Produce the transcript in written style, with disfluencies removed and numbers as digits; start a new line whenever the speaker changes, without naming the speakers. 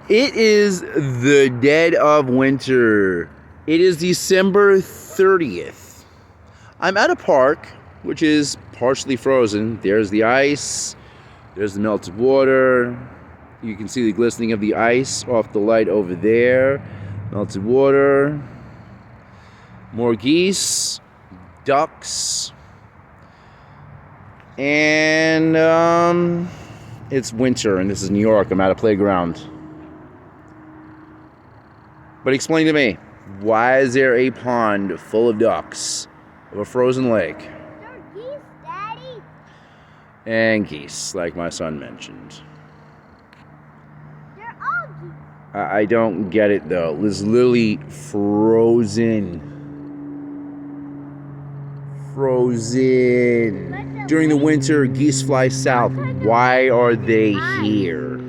It is the dead of winter. It is December 30th. I'm at a park, which is partially frozen. There's the ice. There's the melted water. You can see the glistening of the ice off the light over there. Melted water. More geese. Ducks. And it's winter, and this is New York. I'm at a playground. But explain to me, why is there a pond full of ducks of a frozen lake?
They're geese, Daddy.
And geese, like my son mentioned.
They're all geese.
I don't get it, though. It's literally frozen. Frozen. During the winter, geese fly south. Why are they here?